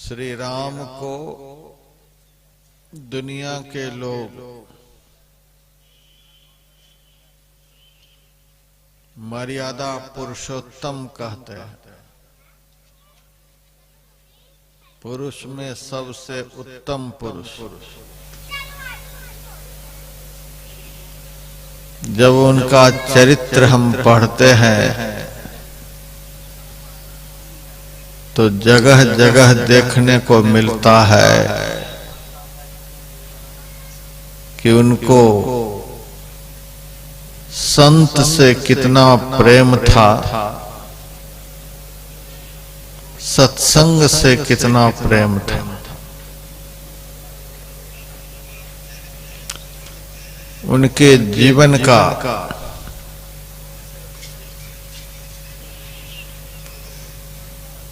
श्री राम को दुनिया के लोग मर्यादा पुरुषोत्तम कहते हैं। पुरुष में सबसे उत्तम पुरुष। जब उनका चरित्र हम पढ़ते हैं तो जगह जगह देखने को मिलता है कि उनको संत से कितना प्रेम था, सत्संग से कितना प्रेम था। उनके जीवन का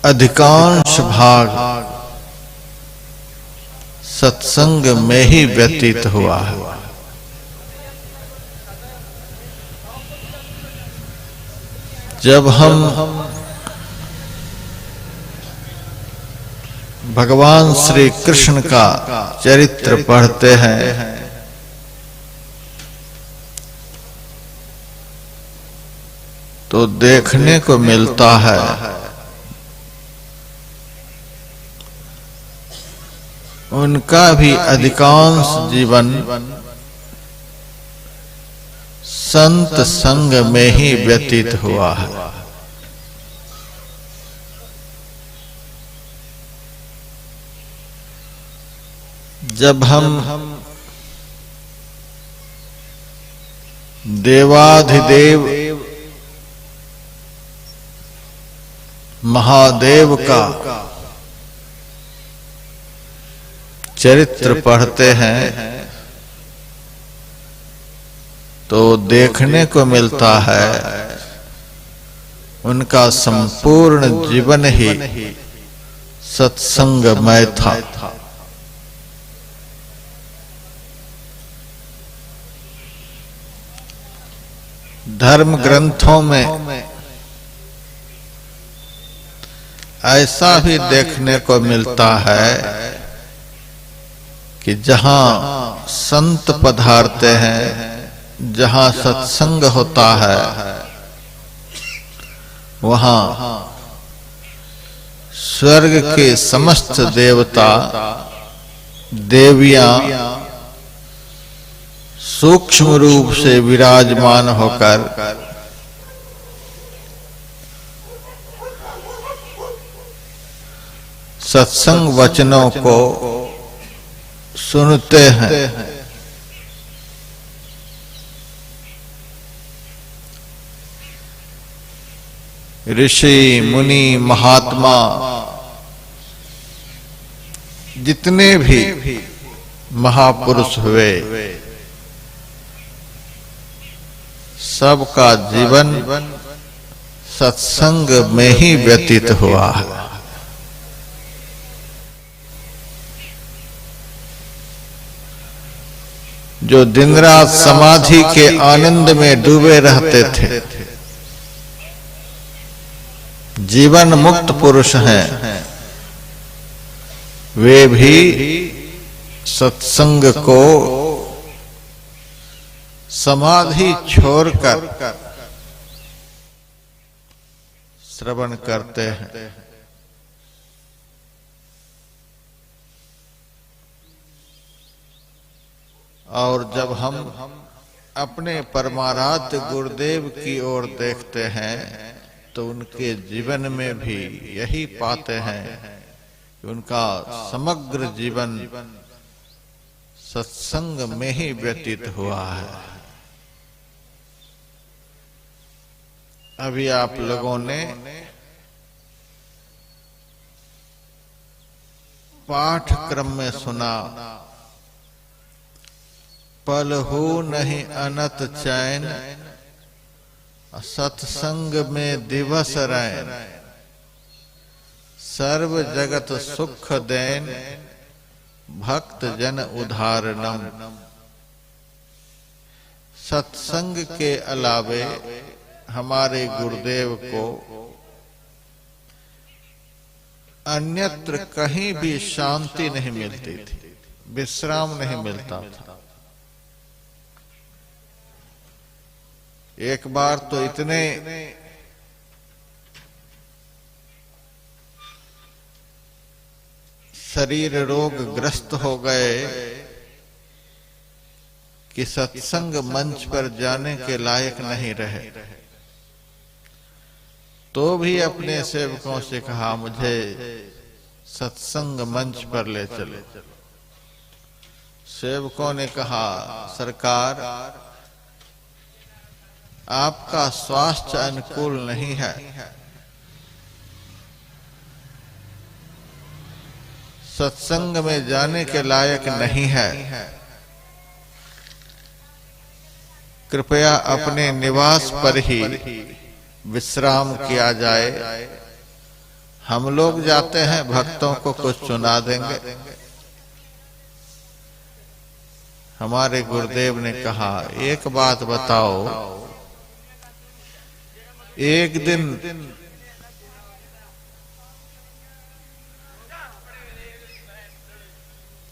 अधिकांश भाग सत्संग में ही व्यतीत हुआ है। जब हम भगवान श्री कृष्ण का चरित्र पढ़ते हैं तो देखने को मिलता है उनका भी अधिकांश जीवन संत संग में ही व्यतीत हुआ है। जब हम देवाधिदेव महादेव का चरित्र पढ़ते हैं तो देखने को मिलता है उनका संपूर्ण जीवन ही सत्संगमय था। धर्म ग्रंथों में ऐसा भी देखने को मिलता है कि जहां संत पधारते हैं, जहां सत्संग होता है, वहां स्वर्ग के समस्त देवता देवियां सूक्ष्म रूप से विराजमान होकर सत्संग वचनों को सुनते हैं। ऋषि मुनि महात्मा जितने भी महापुरुष हुए सबका जीवन सत्संग में ही व्यतीत हुआ है। जो दिन रात समाधि के आनंद में डूबे रहते थे, जीवन मुक्त पुरुष हैं, वे भी सत्संग को समाधि छोड़कर श्रवण करते हैं। और जब हम अपने परमाराध्य गुरुदेव की ओर देखते हैं तो उनके जीवन में भी यही पाते हैं कि उनका समग्र जीवन सत्संग में ही व्यतीत हुआ है। अभी आप लोगों ने पाठक्रम में सुना, पल हो नहीं अनत चैन, सत्संग में दिवस रैन, सर्व जगत सुख देन, भक्त जन उदाहरणम। सत्संग के अलावे हमारे गुरुदेव को अन्यत्र कहीं भी शांति नहीं मिलती थी, विश्राम नहीं मिलता था। एक बार तो इतने शरीर रोग ग्रस्त हो गए कि सत्संग मंच पर जाने के लायक नहीं रहे। तो भी अपने सेवकों से कहा, मुझे सत्संग मंच पर ले चलो। सेवकों ने कहा, सरकार आपका स्वास्थ्य अनुकूल नहीं है, सत्संग में जाने के लायक नहीं है, कृपया अपने निवास पर ही विश्राम किया जाए। हम लोग जाते हैं, भक्तों को कुछ सुना देंगे। हमारे गुरुदेव ने कहा, एक बात बताओ, एक दिन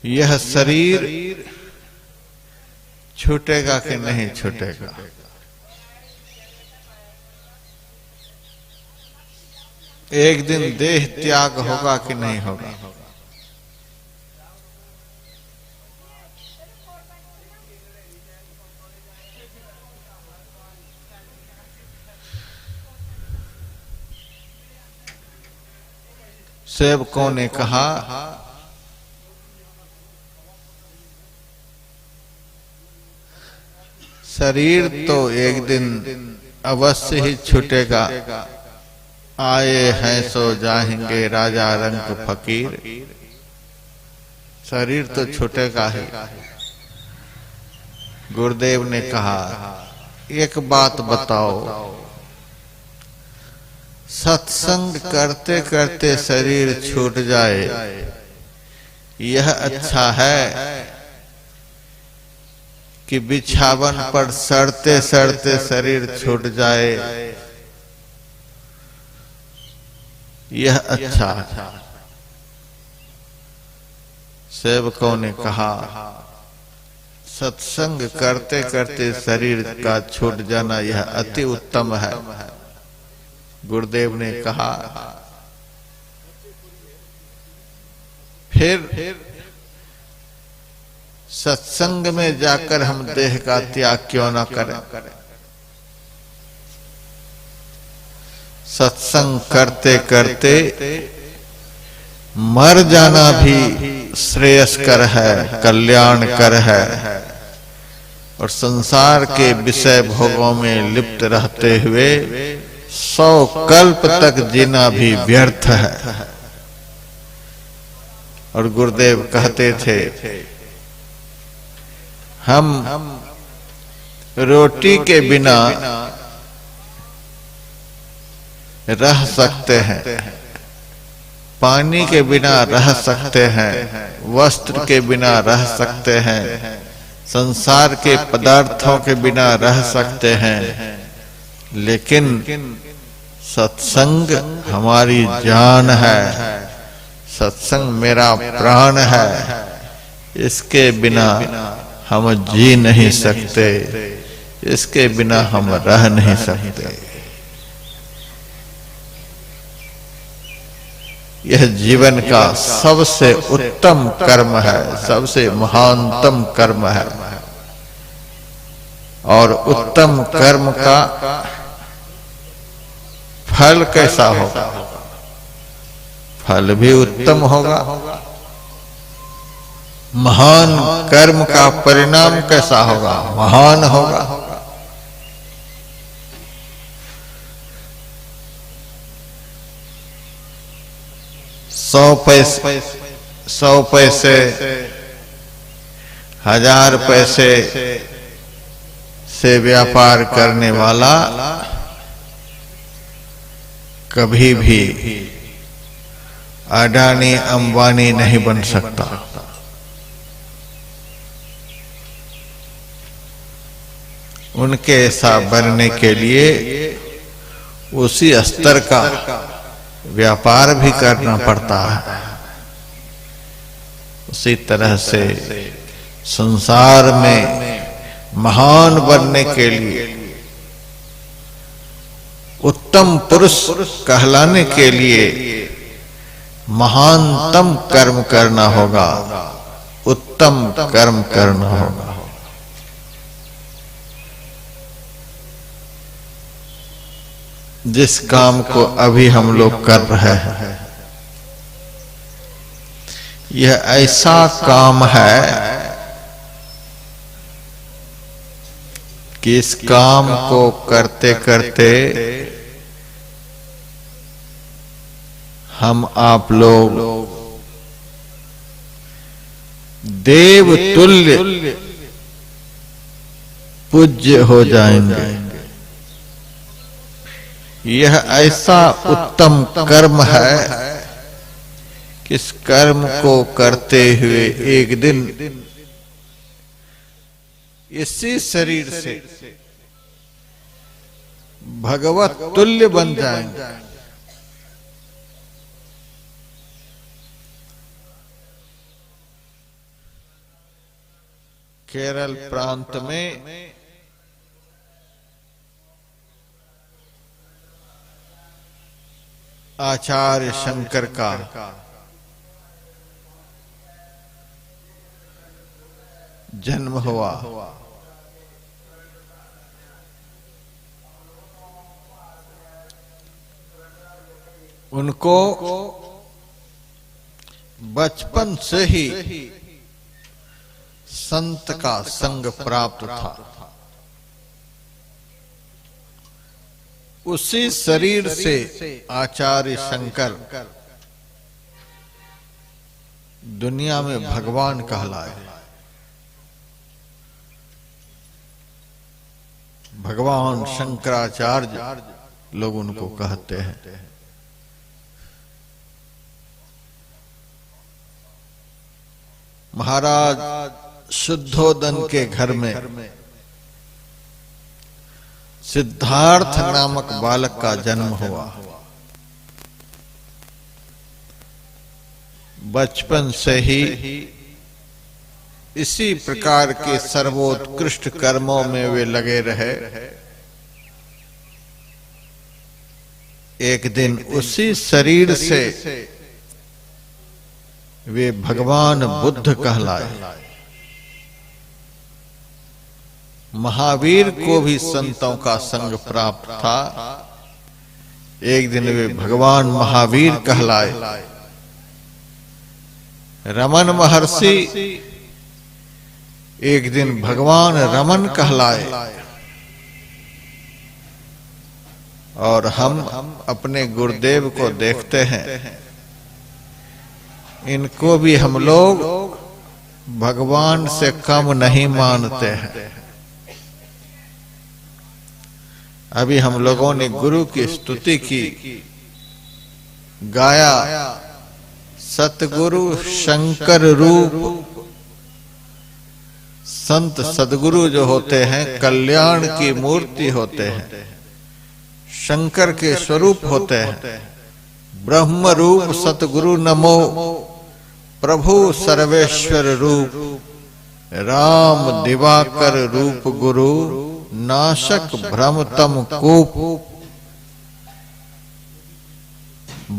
यह शरीर छूटेगा कि नहीं छूटेगा? एक दिन देह त्याग होगा कि नहीं होगा? सेवकों ने कहा, शरीर तो एक दिन अवश्य ही छूटेगा, आए हैं सो जाएंगे राजा रंग फकीर। शरीर तो छूटेगा ही। गुरुदेव ने कहा, एक बात बताओ, सत्संग करते करते शरीर छूट जाए, यह अच्छा है कि बिछावन पर सड़ते सड़ते शरीर छूट जाए, यह अच्छा है? सेवकों ने कहा, सत्संग करते करते शरीर का छूट जाना यह अति उत्तम है। गुरुदेव ने कहा, फिर सत्संग में जाकर हम देह का त्याग क्यों न करें? सत्संग करते करते मर जाना भी श्रेयस्कर है, कल्याणकर है, और संसार के विषय भोगों में लिप्त रहते हुए 100 कल्प तक जीना भी व्यर्थ है। और गुरुदेव कहते थे, हम रोटी के बिना रह सकते हैं, पानी के बिना रह सकते हैं, वस्त्र के बिना रह सकते हैं, संसार के पदार्थों के बिना रह सकते हैं, लेकिन सत्संग हमारी जान है, सत्संग मेरा प्राण है, इसके बिना हम जी नहीं सकते, इसके बिना हम रह नहीं सकते। यह जीवन का सबसे उत्तम कर्म है, सबसे महानतम कर्म है। और उत्तम कर्म का फल कैसा होगा? फल भी उत्तम होगा। महान कर्म का परिणाम कैसा होगा? महान होगा। 100 पैसे 1000 पैसे से व्यापार करने वाला कभी भी अडानी अंबानी नहीं बन सकता। उनके ऐसा बनने के लिए उसी स्तर का व्यापार भी करना पड़ता है। उसी तरह से संसार में महान बनने के लिए, उत्तम पुरुष कहलाने के लिए महानतम कर्म करना होगा, उत्तम कर्म करना होगा। जिस काम को अभी हम लोग कर रहे हैं, यह ऐसा काम है कि इस काम को करते करते हम आप लोग देव तुल्य पूज्य हो जाएंगे। यह ऐसा उत्तम कर्म है कि इस कर्म को करते हुए एक दिन इसी शरीर से भगवत तुल्य बन जाएंगे। केरल प्रांत में आचार्य शंकर का जन्म हुआ। उनको बचपन से ही संत का संग प्राप्त था। उसी शरीर से आचार्य शंकर दुनिया में भगवान कहलाए। भगवान शंकराचार्य लोग उनको कहते हैं। महाराज शुद्धोदन के घर में सिद्धार्थ नामक बालक का जन्म हुआ। बचपन से ही इसी प्रकार के सर्वोत्कृष्ट कर्मों में वे लगे रहे। एक दिन उसी शरीर से वे भगवान बुद्ध कहलाए। महावीर को भी संतों का संग प्राप्त था। एक दिन वे भगवान महावीर कहलाए। रमन महर्षि एक दिन भगवान रमन कहलाए। और हम अपने गुरुदेव को देखते हैं, इनको भी हम लोग भगवान से कम नहीं मानते हैं। अभी हम लोगों ने गुरु की स्तुति की, गाया सतगुरु शंकर रूप। संत सदगुरु जो होते हैं कल्याण की मूर्ति होते हैं, शंकर के स्वरूप होते हैं। ब्रह्म रूप सतगुरु नमो, प्रभु सर्वेश्वर रूप, राम दिवाकर रूप गुरु, नाशक भ्रम तम कूप।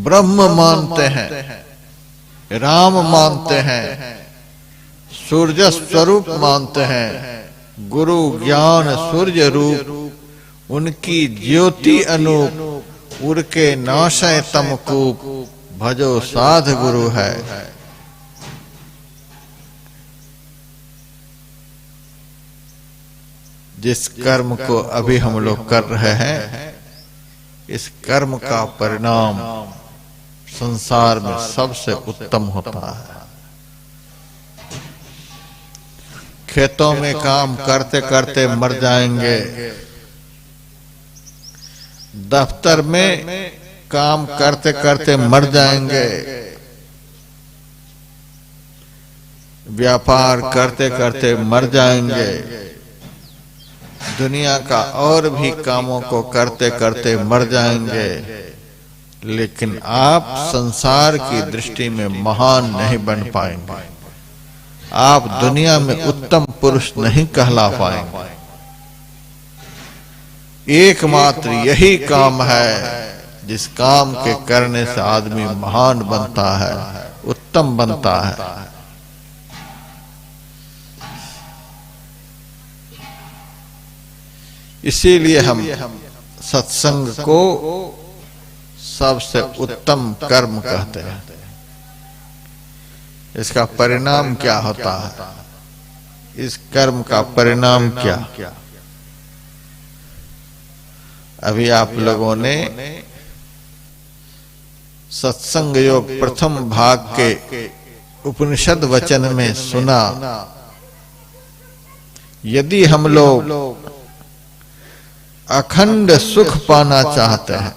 ब्रह्म मानते हैं, राम मानते हैं, सूर्य स्वरूप मानते हैं, गुरु ज्ञान सूर्य रूप, उनकी ज्योति अनूप, उनके नाशय तम कूप, भजो साध गुरु है। जिस कर्म को अभी हम लोग कर रहे हैं, इस कर्म का परिणाम संसार में सबसे उत्तम होता है। खेतों में काम करते करते मर जाएंगे, दफ्तर में काम करते करते मर जाएंगे, व्यापार करते करते मर जाएंगे, दुनिया का और भी कामों को करते करते मर जाएंगे। लेकिन आप संसार की दृष्टि में महान नहीं बन पाएंगे, आप दुनिया में उत्तम पुरुष नहीं कहला पाएंगे। एकमात्र यही काम है जिस काम के करने से आदमी महान बनता है, उत्तम बनता है। इसीलिए हम सत्संग को सबसे उत्तम कर्म कहते हैं। इसका परिणाम क्या होता है? इस कर्म का परिणाम क्या? अभी आप लोगों ने सत्संग योग प्रथम भाग के उपनिषद वचन में सुना, यदि हम लोग अखंड सुख पाना चाहते हैं,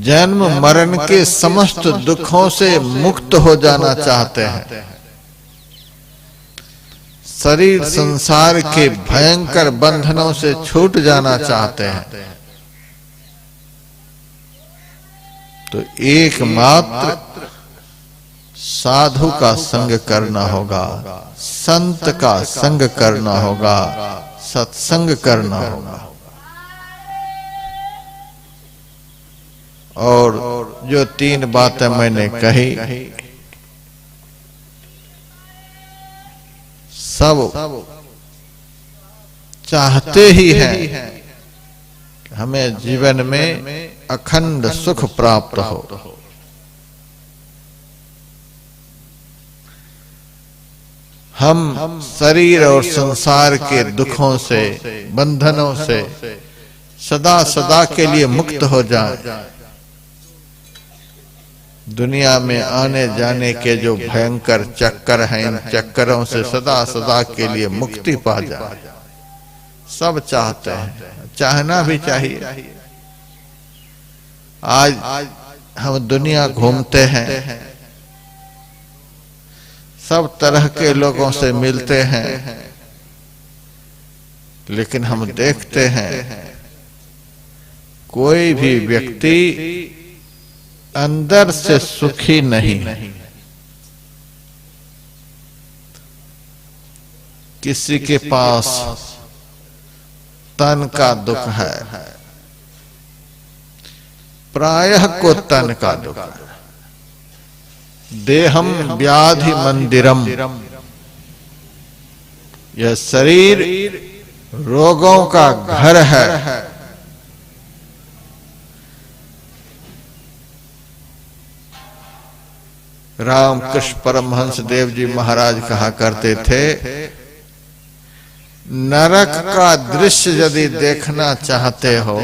जन्म मरण के समस्त दुखों से मुक्त हो जाना चाहते हैं, शरीर संसार के भयंकर बंधनों से छूट जाना चाहते हैं, तो एकमात्र साधु का संग करना होगा, संत का संग करना होगा, सत्संग करना होगा। और जो तीन बातें मैंने कही, सब चाहते ही हैं कि हमें जीवन में अखंड सुख प्राप्त हो। हम शरीर और संसार के दुखों से, बंधनों से सदा सदा के लिए मुक्त हो जाएं। दुनिया में आने जाने के जो भयंकर चक्कर हैं, इन चक्करों से सदा सदा के लिए मुक्ति पा जाए, सब चाहते हैं, चाहना भी चाहिए। आज हम दुनिया घूमते हैं, सब तरह के लोगों से मिलते हैं, लेकिन हम देखते हैं कोई भी व्यक्ति अंदर से सुखी नहीं। किसी के पास तन का दुख है, प्रायः को तन का दुख है। देहम व्याधि मंदिरम, यह शरीर रोगों का घर है। रामकृष्ण परमहंस देव जी महाराज कहा करते थे, नरक का दृश्य यदि देखना चाहते हो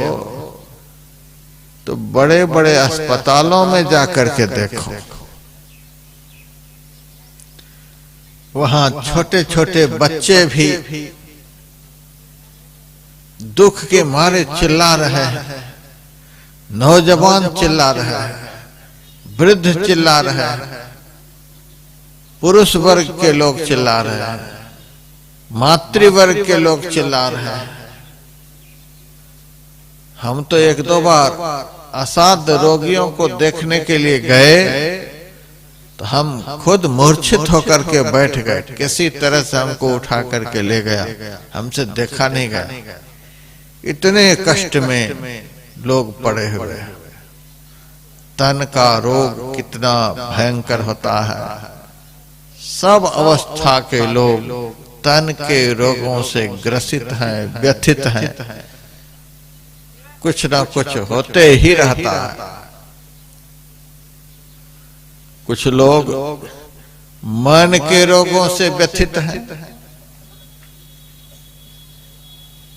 तो बड़े बड़े अस्पतालों में जाकर के देखो, वहां छोटे छोटे बच्चे भी दुख के मारे चिल्ला रहे हैं, नौजवान चिल्ला रहे हैं, वृद्ध चिल्ला रहे हैं, पुरुष वर्ग के लोग चिल्ला रहे हैं, मातृवर्ग के लोग चिल्ला रहे हैं। हम तो एक दो बार असाध्य रोगियों को देखने के लिए गए तो हम खुद मूर्छित होकर के बैठ गए। किसी तरह से हमको उठा करके ले गया, हमसे देखा नहीं गया। इतने कष्ट में लोग पड़े हुए हैं। तन का रोग कितना भयंकर होता है। सब अवस्था के लोग तन के रोगों से ग्रसित हैं, व्यथित हैं। कुछ ना कुछ होते ही रहता है। कुछ लोग मन के रोगों से व्यथित हैं।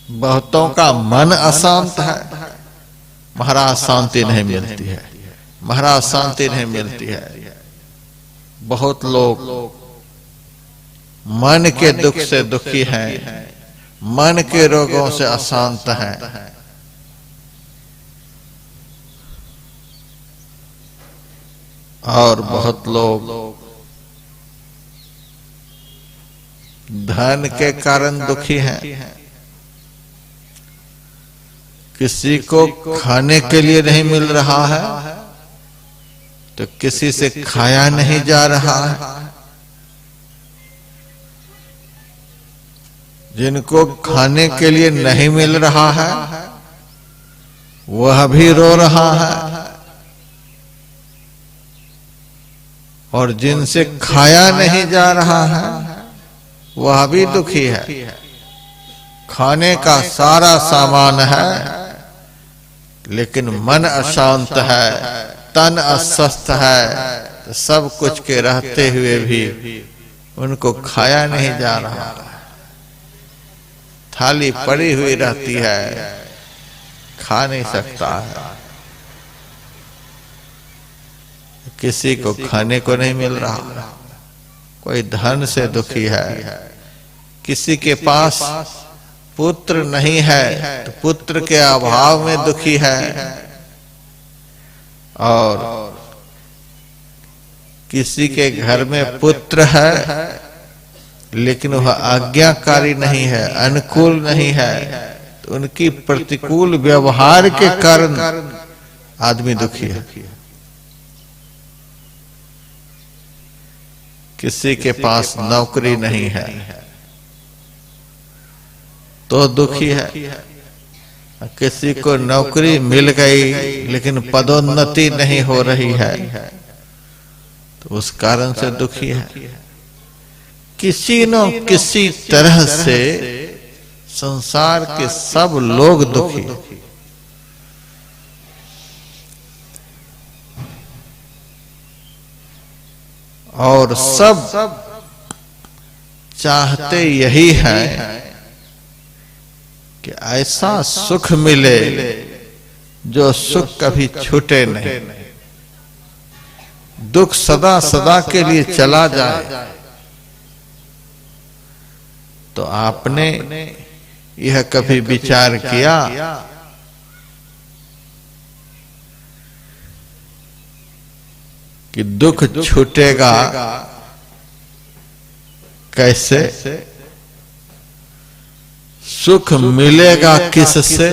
बहुतों का मन अशांत है। महाराज शांति नहीं मिलती है, महाराज शांति नहीं मिलती है। बहुत लोग मन के दुख से दुखी हैं, मन के रोगों से अशांत हैं। और बहुत लोग धन के कारण दुखी हैं, किसी को खाने के लिए नहीं मिल रहा है तो किसी से खाया नहीं जा रहा है। जिनको खाने के लिए नहीं मिल रहा है वह भी रो रहा है, और जिनसे खाया नहीं जा रहा है वह भी दुखी है। खाने का सारा सामान है लेकिन मन अशांत है, तन अस्वस्थ है, तो सब कुछ के रहते हुए भी उनको खाया नहीं जा रहा। थाली पड़ी हुई रहती है, खा नहीं सकता है। किसी को खाने को नहीं मिल रहा, कोई धन से दुखी है, किसी के पास पुत्र नहीं है तो पुत्र के अभाव में दुखी है, और किसी के घर में पुत्र है लेकिन वह आज्ञाकारी नहीं है, अनुकूल नहीं है, तो उनकी प्रतिकूल व्यवहार के कारण आदमी दुखी है। किसी के पास नौकरी नहीं है तो दुखी है, किसी को नौकरी मिल गई लेकिन पदोन्नति नहीं हो रही है तो उस कारण से दुखी है। किसी न किसी तरह से संसार के सब लोग दुखी, और सब चाहते यही है कि ऐसा सुख मिले जो सुख कभी छूटे नहीं, दुख सदा सदा के लिए चला जाए। तो आपने यह कभी विचार किया कि दुख छूटेगा कैसे, सुख मिलेगा किससे?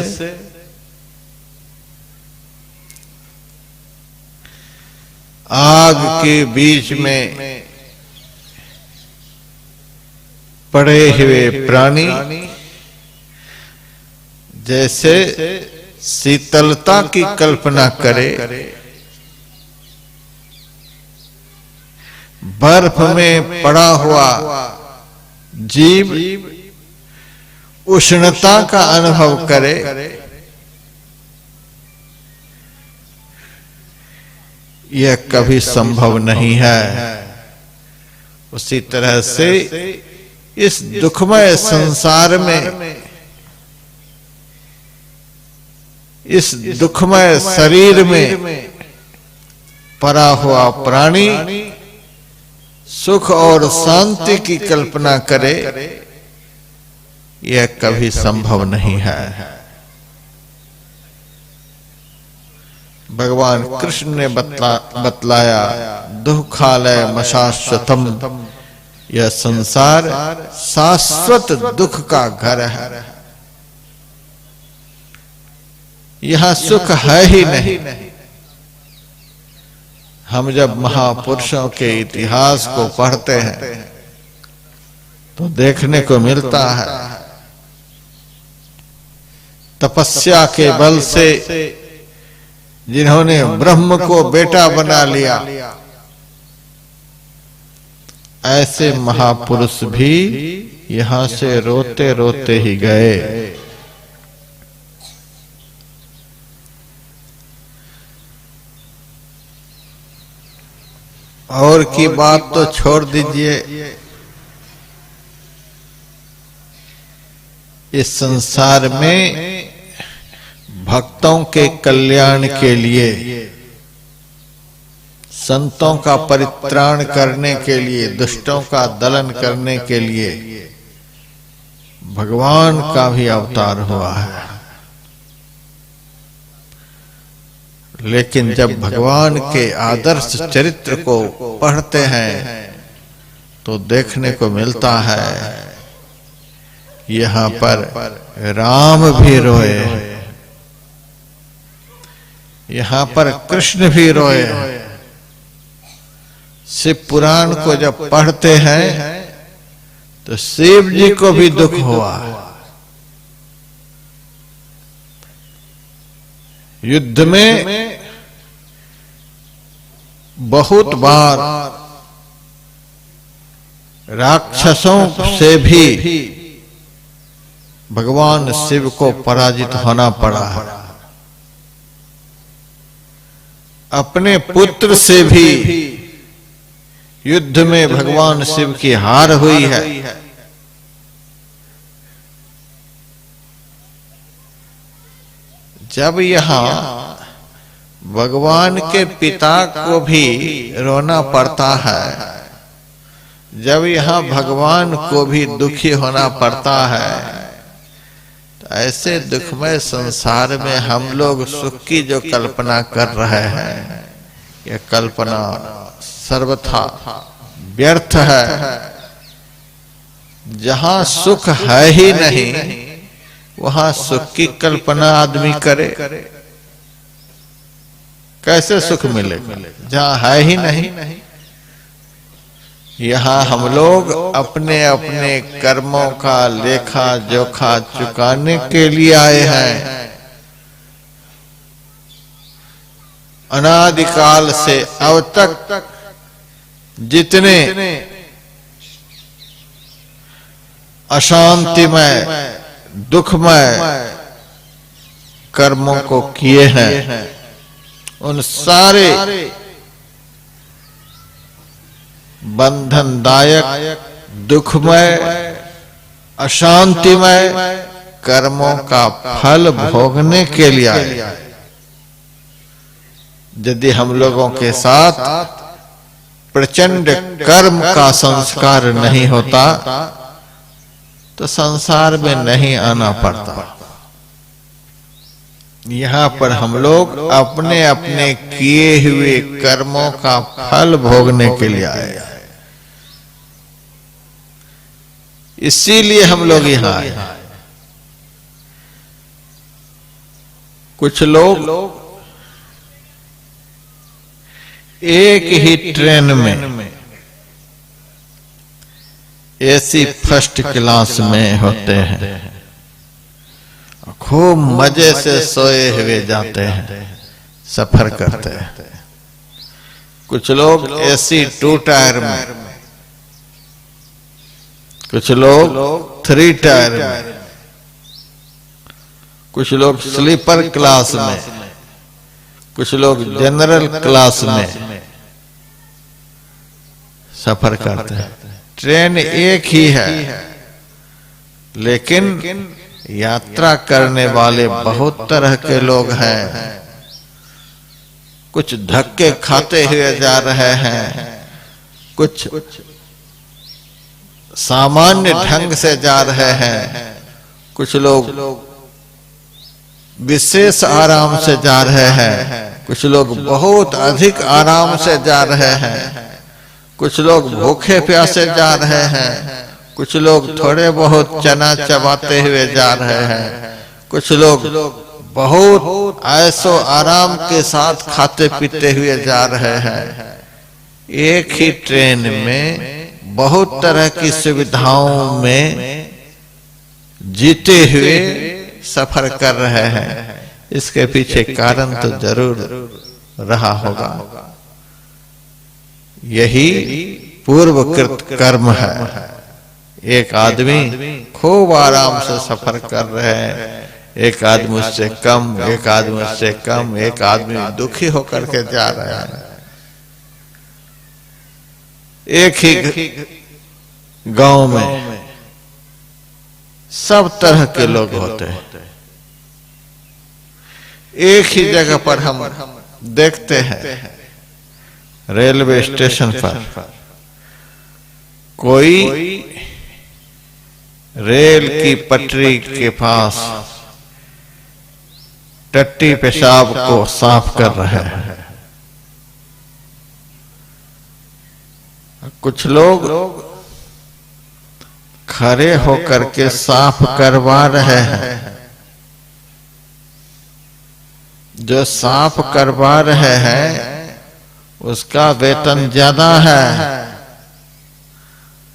आग के बीच में पड़े हुए प्राणी जैसे शीतलता की कल्पना करे, बर्फ में पड़ा हुआ जीव उष्णता का अनुभव करे, यह कभी संभव नहीं है। उसी तरह से इस दुखमय संसार में, इस दुखमय शरीर में पड़ा हुआ प्राणी सुख और शांति की कल्पना करे, यह कभी संभव नहीं है। भगवान कृष्ण ने बतलाया दुखालय मशाश्वतम, यह संसार शाश्वत दुख का घर है, यहां सुख है ही नहीं। हम जब महापुरुषों के इतिहास को पढ़ते हैं तो देखने को मिलता है तपस्या के बल से जिन्होंने ब्रह्म को बेटा बना लिया, ऐसे महापुरुष भी यहां से रोते रोते ही गए। और की बात तो छोड़ दीजिए, इस संसार में भक्तों के कल्याण के लिए, संतों का परित्राण करने के लिए, दुष्टों का दलन करने के लिए भगवान का भी अवतार हुआ है। लेकिन जब भगवान के आदर्श चरित्र को पढ़ते हैं तो देखने को मिलता है यहाँ पर राम भी रोए, यहां पर कृष्ण भी रोए हैं। शिव पुराण को जब पढ़ते हैं तो शिव जी को भी दुख हुआ। युद्ध में बहुत बार राक्षसों से भी भगवान शिव को पराजित होना पड़ा है। अपने पुत्र से भी युद्ध में भगवान शिव की हार हुई है। जब यहां भगवान के पिता को भी रोना पड़ता है, जब यहां भगवान को भी दुखी होना पड़ता है, तो ऐसे दुखमय संसार में हम लोग सुख की जो कल्पना कर रहे हैं, यह कल्पना सर्वथा व्यर्थ है। जहां सुख है ही नहीं, वहां सुख की कल्पना आदमी करे, कैसे सुख मिलेगा जहां है ही नहीं। यहाँ हम लोग अपने अपने कर्मों का लेखा जोखा चुकाने के लिए आए हैं। अनादिकाल से अब तक जितने अशांतिमय दुखमय कर्मों को किए हैं, उन सारे बंधनदायक दुखमय अशांतिमय कर्मों का फल भोगने के लिए आए। यदि हम लोगों के साथ प्रचंड कर्म का संस्कार नहीं होता तो संसार में नहीं आना पड़ता। यहाँ पर हम लोग अपने अपने किए हुए कर्मों का फल भोगने के लिए आए, इसीलिए हम लोग यहाँ आए। कुछ लोग एक ही ट्रेन में एसी फर्स्ट क्लास में होते हैं, खूब मजे से सोए हुए जाते हैं, सफर करते हैं। कुछ लोग एसी 2 टायर में, कुछ लोग 3 टायर में, कुछ लोग स्लीपर क्लास में, कुछ लोग जनरल क्लास में सफर करते हैं। ट्रेन एक ही है, लेकिन यात्रा करने वाले बहुत तरह के लोग हैं। कुछ धक्के खाते हुए जा रहे हैं, कुछ सामान्य ढंग से जा रहे हैं, कुछ लोग विशेष आराम से जा रहे हैं, कुछ लोग बहुत अधिक आराम से जा रहे हैं, कुछ लोग भूखे प्यासे जा रहे हैं, कुछ लोग थोड़े बहुत चना चबाते हुए जा रहे हैं, कुछ लोग बहुत ऐसो आराम के साथ खाते पीते हुए जा रहे हैं। एक ही ट्रेन में बहुत तरह की सुविधाओं में जीते हुए सफर कर रहे हैं। इसके पीछे कारण तो जरूर रहा होगा। यही पूर्वकृत कर्म है। एक आदमी खूब आराम से सफर कर रहे हैं, एक आदमी उससे कम, एक आदमी उससे कम, एक आदमी दुखी होकर के जा रहा है। एक ही गांव में सब तरह के लोग होते हैं। एक ही जगह पर हम देखते हैं, रेलवे स्टेशन पर कोई रेल की पटरी के पास टट्टी पेशाब को साफ कर रहे हैं, कुछ लोग खड़े होकर के साफ करवा रहे हैं। जो साफ करवा रहे हैं उसका वेतन ज्यादा है,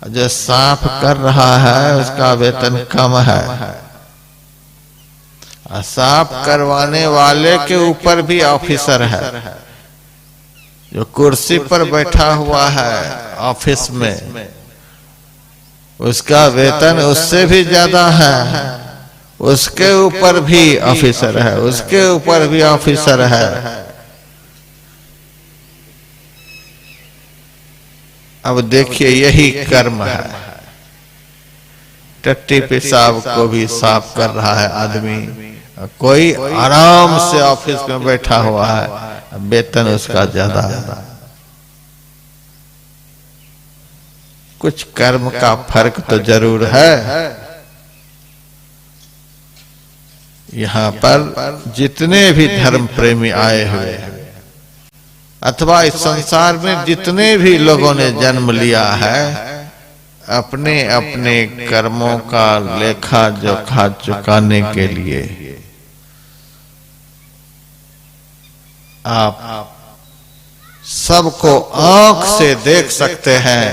जो साफ कर रहा है उसका वेतन कम है। साफ करवाने वाले के ऊपर भी ऑफिसर है, जो कुर्सी पर बैठा हुआ है ऑफिस में, उसका वेतन उससे भी ज्यादा है। उसके ऊपर भी ऑफिसर है, उसके ऊपर भी ऑफिसर है। अब देखिए यही कर्म है। टट्टी पेशाब को भी साफ कर रहा है आदमी, कोई आराम से ऑफिस में बैठा हुआ है, वेतन उसका ज्यादा है। कुछ कर्म का फर्क तो जरूर है। यहाँ पर जितने भी धर्म प्रेमी आए हुए हैं अथवा इस संसार में जितने भी लोगों ने जन्म लिया है, अपने अपने कर्मों का लेखा जोखा चुकाने के लिए आप सबको आंख से देख सकते हैं।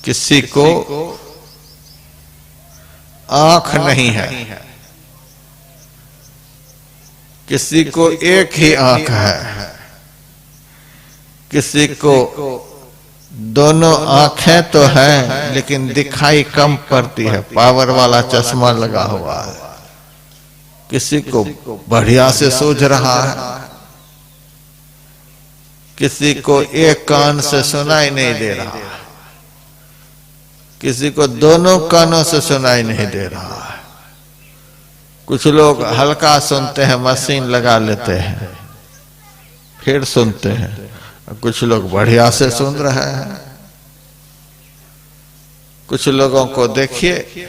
किसी को आंख नहीं है, किसी को एक ही आंख है, किसी को दोनों आंखें तो हैं लेकिन दिखाई कम पड़ती है, पावर वाला चश्मा लगा हुआ है। किसी को बढ़िया से सूझ रहा है, किसी को एक कान से सुनाई नहीं दे रहा, किसी को दोनों कानों से सुनाई नहीं दे रहा है। कुछ लोग हल्का सुनते हैं, मशीन लगा लेते हैं फिर सुनते हैं, कुछ लोग बढ़िया से सुन रहे हैं। कुछ लोगों को देखिए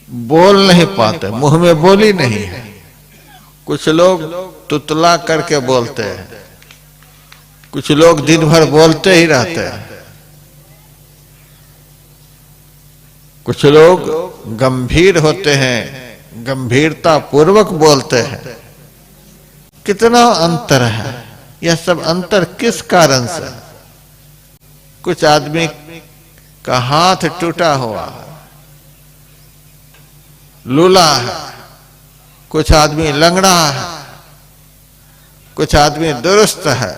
बोल नहीं पाते, मुंह में बोली नहीं है। कुछ लोग तुतला करके बोलते हैं, कुछ लोग दिन भर बोलते ही रहते हैं। कुछ लोग गंभीर होते हैं, गंभीरता पूर्वक बोलते हैं। कितना अंतर है। यह सब अंतर किस कारण से? कुछ आदमी का हाथ टूटा हुआ है, लूला है, कुछ आदमी लंगड़ा है, कुछ आदमी दुरुस्त है,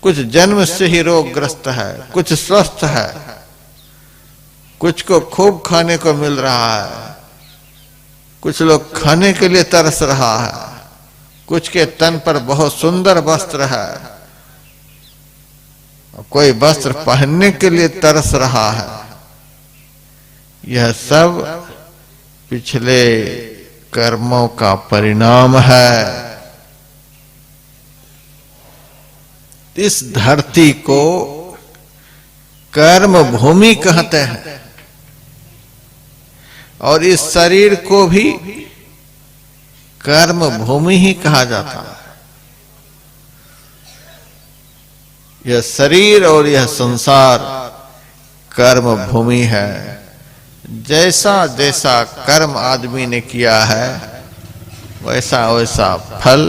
कुछ जन्म से ही रोगग्रस्त है, कुछ स्वस्थ है, कुछ को खूब खाने को मिल रहा है, कुछ लोग खाने के लिए तरस रहा है, कुछ के तन पर बहुत सुंदर वस्त्र है, कोई वस्त्र पहनने के लिए तरस रहा है। यह सब पिछले कर्मों का परिणाम है। इस धरती को कर्म भूमि कहते हैं और इस शरीर को भी कर्म भूमि ही कहा जाता है। यह शरीर और यह संसार कर्म भूमि है। जैसा जैसा कर्म आदमी ने किया है वैसा वैसा फल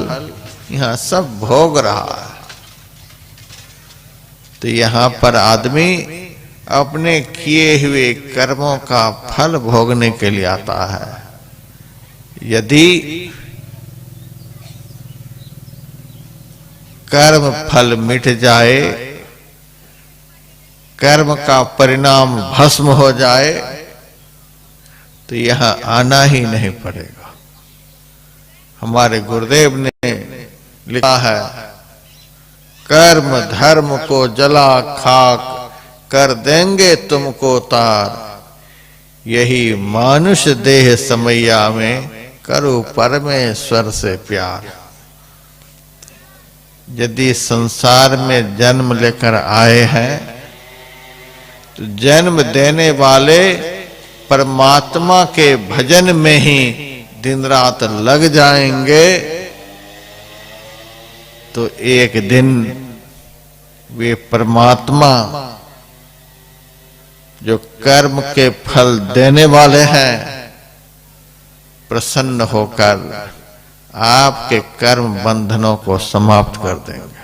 यहाँ सब भोग रहा है। तो यहाँ पर आदमी अपने किए हुए कर्मों का फल भोगने के लिए आता है। यदि कर्म फल मिट जाए, कर्म का परिणाम भस्म हो जाए तो यहां आना ही नहीं पड़ेगा। हमारे गुरुदेव ने लिखा है, कर्म धर्म को जला खाक कर देंगे तुमको तार, यही मानुष देह समैया में करो परमेश्वर से प्यार। यदि संसार में जन्म लेकर आए हैं तो जन्म देने वाले परमात्मा के भजन में ही दिन रात लग जाएंगे तो एक दिन वे परमात्मा जो कर्म के फल देने वाले हैं प्रसन्न होकर आपके कर्म बंधनों को समाप्त कर देंगे।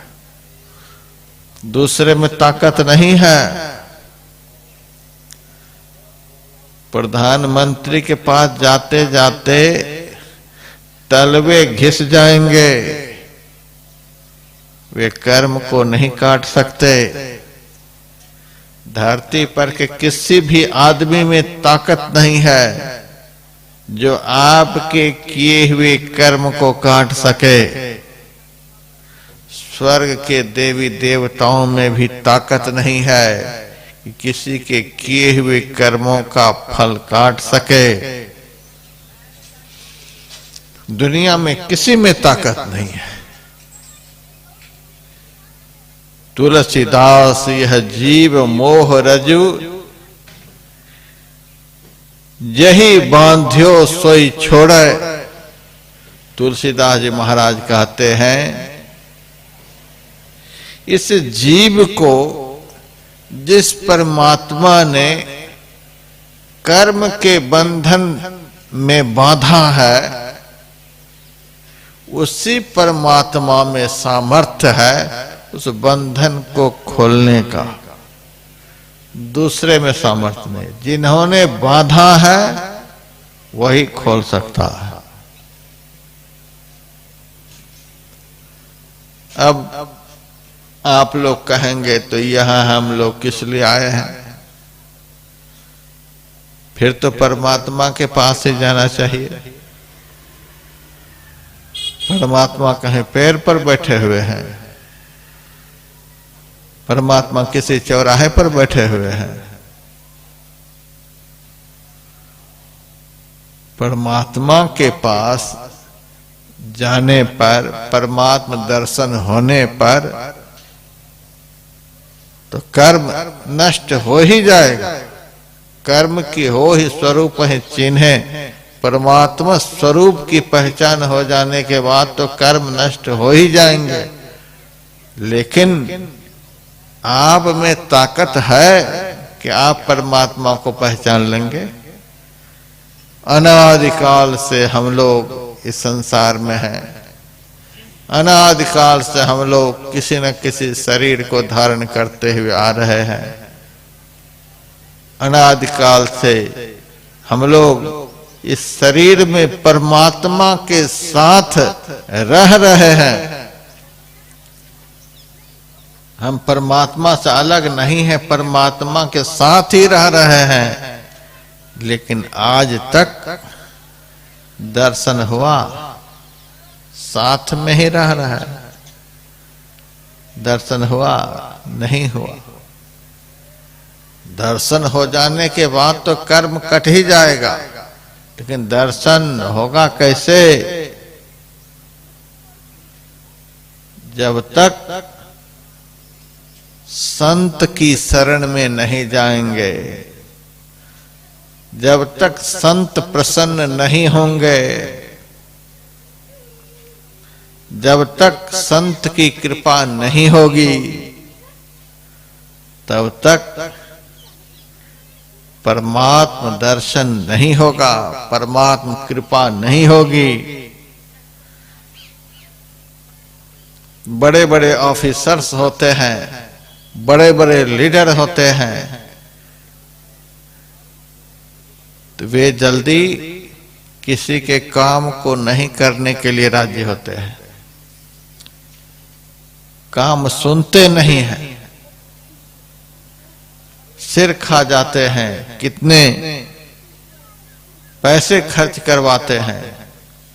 दूसरे में ताकत नहीं है। प्रधानमंत्री के पास जाते जाते तलवे घिस जाएंगे, वे कर्म को नहीं काट सकते। धरती पर के किसी भी आदमी में ताकत नहीं है जो आपके किए हुए कर्म को काट सके। स्वर्ग के देवी देवताओं में भी ताकत नहीं है कि किसी के किए हुए कर्मों का फल काट सके। दुनिया में किसी में ताकत नहीं है। तुलसीदास यह जीव मोह रजु, यही बांध्यो सोई छोड़े। तुलसीदास जी महाराज कहते हैं, इस जीव को जिस परमात्मा ने कर्म के बंधन में बांधा है, उसी परमात्मा में सामर्थ्य है उस बंधन को खोलने का। दूसरे में सामर्थ्य नहीं। जिन्होंने बांधा है वही खोल सकता है। अब आप लोग कहेंगे तो यहां हम लोग किस लिए आए हैं? फिर तो परमात्मा के पास ही जाना चाहिए। परमात्मा कहीं पैर पर बैठे हुए हैं, परमात्मा किसी चौराहे पर बैठे हुए हैं। परमात्मा के पास जाने पर, परमात्मा दर्शन होने पर तो कर्म नष्ट हो ही जाएगा। कर्म की हो ही स्वरूप है चिन्हे। परमात्मा स्वरूप की पहचान हो जाने के बाद तो कर्म नष्ट हो ही जाएंगे। लेकिन आप में ताकत है कि आप परमात्मा को पहचान लेंगे। अनादिकाल से हम लोग इस संसार में हैं। अनादिकाल से हम लोग किसी न किसी शरीर को धारण करते हुए आ रहे हैं। अनादिकाल से हम लोग इस शरीर में परमात्मा के साथ रह रहे हैं। हम परमात्मा से अलग नहीं है, परमात्मा के साथ ही रह रहे हैं। लेकिन आज तक दर्शन हुआ, साथ में ही रह रहा है। दर्शन हुआ नहीं हुआ। दर्शन हो जाने के बाद तो कर्म कट ही जाएगा। लेकिन दर्शन होगा कैसे? जब तक संत की शरण में नहीं जाएंगे, जब तक संत प्रसन्न नहीं होंगे, जब तक संत की कृपा नहीं होगी, तब तक परमात्म दर्शन नहीं होगा, परमात्म कृपा नहीं होगी। बड़े बड़े ऑफिसर्स होते हैं, बड़े बड़े लीडर होते हैं, तो वे जल्दी किसी के काम को नहीं करने के लिए राजी होते हैं। काम सुनते नहीं हैं, सिर खा जाते हैं, कितने पैसे खर्च करवाते हैं,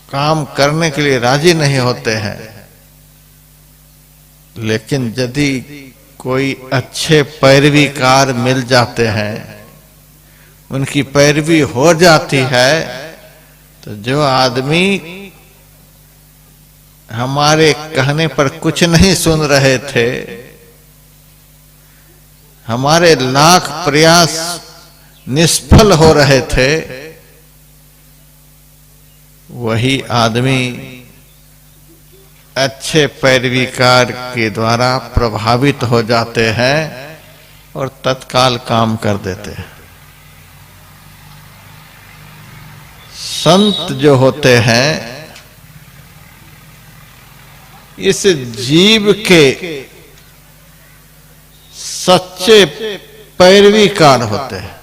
काम करने के लिए राजी नहीं होते हैं। लेकिन यदि कोई अच्छे पैरवीकार मिल जाते हैं, उनकी पैरवी हो जाती है, तो जो आदमी हमारे कहने पर कुछ नहीं सुन रहे थे, हमारे लाख प्रयास निष्फल हो रहे थे, वही आदमी अच्छे पैरवीकार के द्वारा प्रभावित हो जाते हैं और तत्काल काम कर देते हैं। संत जो होते हैं इस जीव के सच्चे पैरवीकार होते हैं।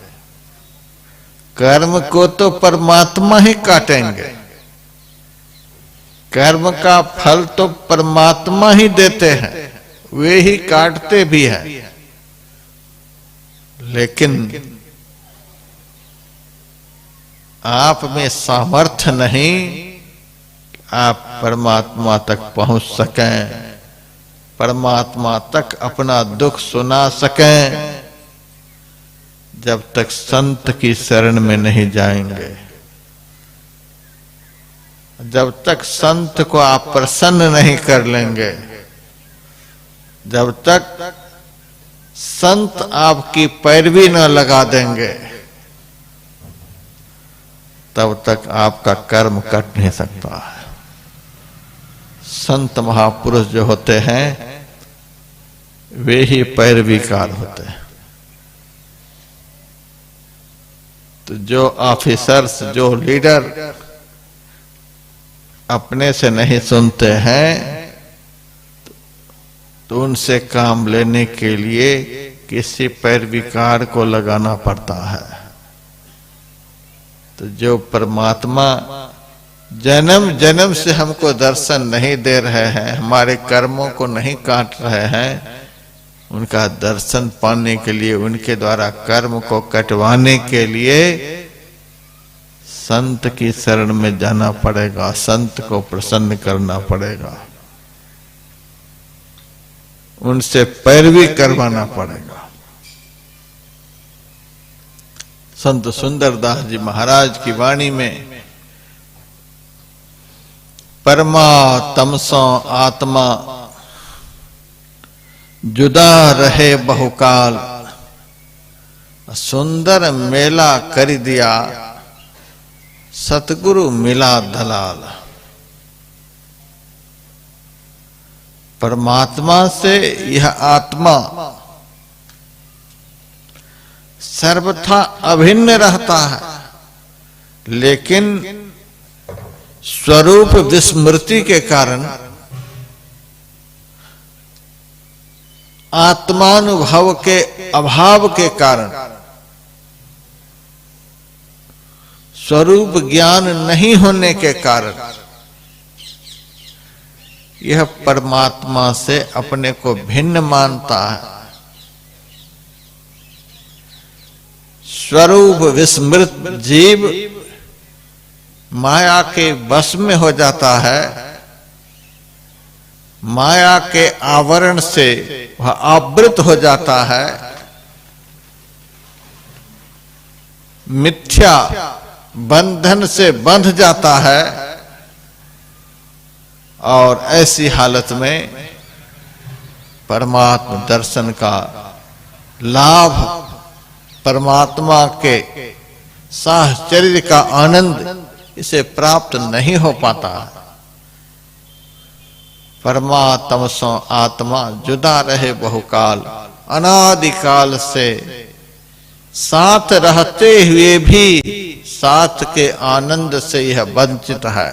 कर्म को तो परमात्मा ही काटेंगे, कर्म का फल तो परमात्मा ही देते हैं, वे ही काटते भी हैं। लेकिन आप में सामर्थ्य नहीं, आप परमात्मा तक पहुंच सकें, परमात्मा तक अपना दुख सुना सकें, जब तक संत की शरण में नहीं जाएंगे। जब तक संत को आप प्रसन्न नहीं कर लेंगे, जब तक संत आपकी पैरवी न लगा देंगे, तब तक आपका कर्म कट नहीं सकता है। संत महापुरुष जो होते हैं वे ही पैरवीकार होते हैं। तो जो ऑफिसर्स, जो लीडर अपने से नहीं सुनते हैं, तो उनसे काम लेने के लिए किसी पैरवीकार को लगाना पड़ता है। तो जो परमात्मा जन्म जन्म से हमको दर्शन नहीं दे रहे हैं, हमारे कर्मों को नहीं काट रहे हैं, उनका दर्शन पाने के लिए, उनके द्वारा कर्म को कटवाने के लिए संत की शरण में जाना पड़ेगा, संत को प्रसन्न करना पड़ेगा, उनसे पैरवी करवाना पड़ेगा। संत सुंदरदास जी महाराज की वाणी में परमा तमसो आत्मा जुदा रहे बहुकाल, सुंदर मेला कर दिया सतगुरु मिला दलाल। परमात्मा से यह आत्मा सर्वथा अभिन्न रहता है, लेकिन स्वरूप विस्मृति के कारण, आत्मानुभव के अभाव के कारण, स्वरूप ज्ञान नहीं होने के कारण यह परमात्मा से अपने को भिन्न मानता है। स्वरूप विस्मृत जीव माया के वश में हो जाता है, माया के आवरण से वह आवृत हो जाता है, मिथ्या बंधन से बंध जाता है, और ऐसी हालत में परमात्मा दर्शन का लाभ, परमात्मा के साहचर्य का आनंद इसे प्राप्त नहीं हो पाता। परमात्मसो आत्मा जुदा रहे बहुकाल, अनादिकाल से साथ रहते हुए भी साथ के आनंद से यह वंचित है।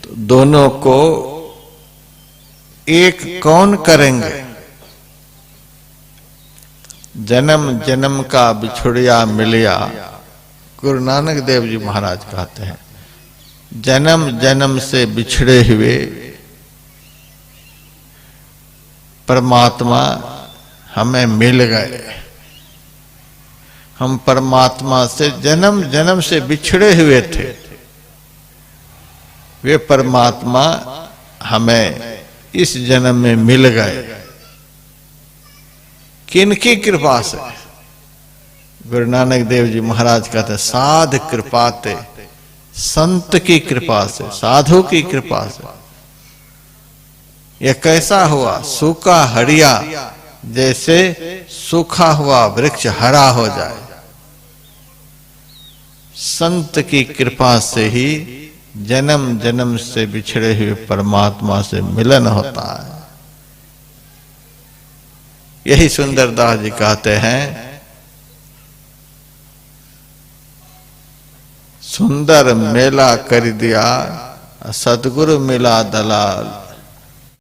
तो दोनों को एक कौन करेंगे? जन्म जन्म का बिछुड़िया मिलिया, गुरु नानक देव जी महाराज कहते हैं, जन्म जन्म से बिछड़े हुए परमात्मा हमें मिल गए। हम परमात्मा से जन्म जन्म से बिछड़े हुए थे, वे परमात्मा हमें इस जन्म में मिल गए। किनकी कृपा से? गुरु नानक देव जी महाराज कहते हैं, साध कृपाते, संत की कृपा से, साधु की कृपा से। यह कैसा हुआ? सूखा हरिया, जैसे सूखा हुआ वृक्ष हरा हो जाए। संत की कृपा से ही जन्म जन्म से बिछड़े हुए परमात्मा से मिलन होता है। यही सुंदरदास जी कहते हैं, सुंदर मेला कर दिया, सतगुरु मिला दलाल।